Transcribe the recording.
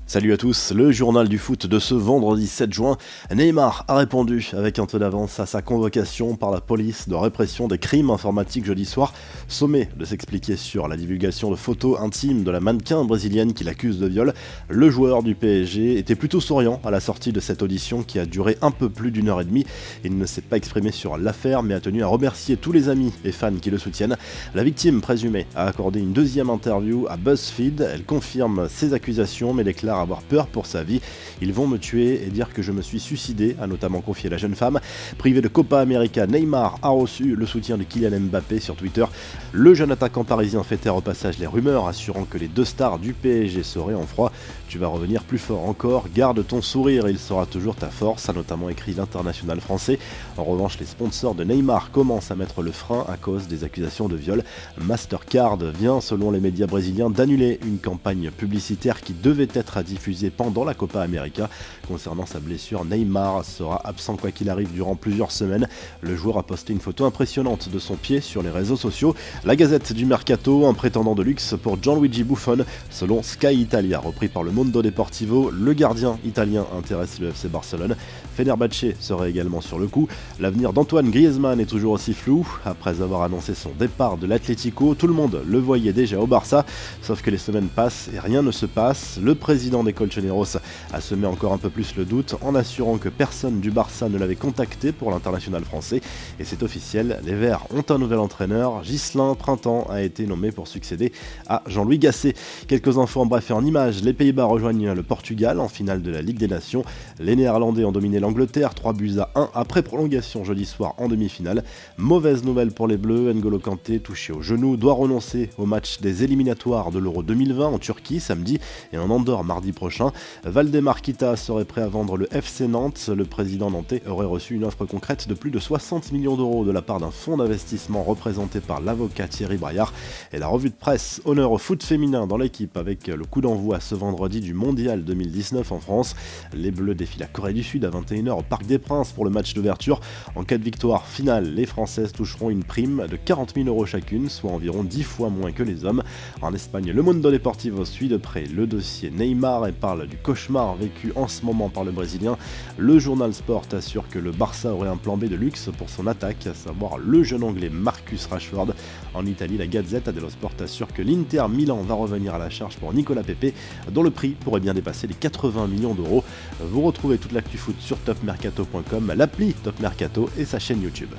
Salut à tous, le journal du foot de ce vendredi 7 juin. Neymar a répondu avec un peu d'avance à sa convocation par la police de répression des crimes informatiques jeudi soir. Sommé de s'expliquer sur la divulgation de photos intimes de la mannequin brésilienne qui l'accuse de viol, le joueur du PSG était plutôt souriant à la sortie de cette audition qui a duré un peu plus d'une heure et demie. Il ne s'est pas exprimé sur l'affaire mais a tenu à remercier tous les amis et fans qui le soutiennent. La victime présumée a accordé une deuxième interview à BuzzFeed. Elle confirme ses accusations mais déclare avoir peur pour sa vie. Ils vont me tuer et dire que je me suis suicidé, a notamment confié la jeune femme. Privé de Copa América, Neymar a reçu le soutien de Kylian Mbappé sur Twitter. Le jeune attaquant parisien fait taire au passage les rumeurs, assurant que les deux stars du PSG seraient en froid. Tu vas revenir plus fort encore, garde ton sourire, il sera toujours ta force, a notamment écrit l'international français. En revanche, les sponsors de Neymar commencent à mettre le frein à cause des accusations de viol. Mastercard vient, selon les médias brésiliens, d'annuler une campagne publicitaire qui devait être à diffuser pendant la Copa América. Concernant sa blessure, Neymar sera absent quoi qu'il arrive durant plusieurs semaines. Le joueur a posté une photo impressionnante de son pied sur les réseaux sociaux. La Gazette du Mercato, un prétendant de luxe pour Gianluigi Buffon. Selon Sky Italia, repris par le Mondo Deportivo, le gardien italien intéresse le FC Barcelone. Fenerbahçe serait également sur le coup. L'avenir d'Antoine Griezmann est toujours aussi flou. Après avoir annoncé son départ de l'Atlético, tout le monde le voyait déjà au Barça. Sauf que les semaines passent et rien ne se passe. Le président des Colchoneros a semé encore un peu plus le doute en assurant que personne du Barça ne l'avait contacté pour l'international français. Et c'est officiel, les Verts ont un nouvel entraîneur. Ghislain Printemps a été nommé pour succéder à Jean-Louis Gasset. Quelques infos en bref et en images. Les Pays-Bas rejoignent le Portugal en finale de la Ligue des Nations. Les Néerlandais ont dominé l'Angleterre 3-1 après prolongation jeudi soir en demi-finale. Mauvaise nouvelle pour les Bleus, N'Golo Kanté, touché au genou, doit renoncer au match des éliminatoires de l'Euro 2020 en Turquie samedi et en Andorre mardi prochain. Valdemar Kita serait prêt à vendre le FC Nantes. Le président nantais aurait reçu une offre concrète de plus de 60 millions d'euros de la part d'un fonds d'investissement représenté par l'avocat Thierry Braillard. Et la revue de presse honneur au foot féminin dans l'équipe avec le coup d'envoi ce vendredi du Mondial 2019 en France. Les Bleus défient la Corée du Sud à 21h au Parc des Princes pour le match d'ouverture. En cas de victoire finale, les Françaises toucheront une prime de 40 000 euros chacune, soit environ 10 fois moins que les hommes. En Espagne, le Mundo Deportivo suit de près le dossier Neymar et parle du cauchemar vécu en ce moment par le Brésilien. Le journal Sport assure que le Barça aurait un plan B de luxe pour son attaque, à savoir le jeune anglais Marcus Rashford. En Italie, la Gazzetta dello Sport assure que l'Inter Milan va revenir à la charge pour Nicolas Pepe, dont le prix pourrait bien dépasser les 80 millions d'euros. Vous retrouvez toute l'actu foot sur topmercato.com, l'appli Top Mercato et sa chaîne YouTube.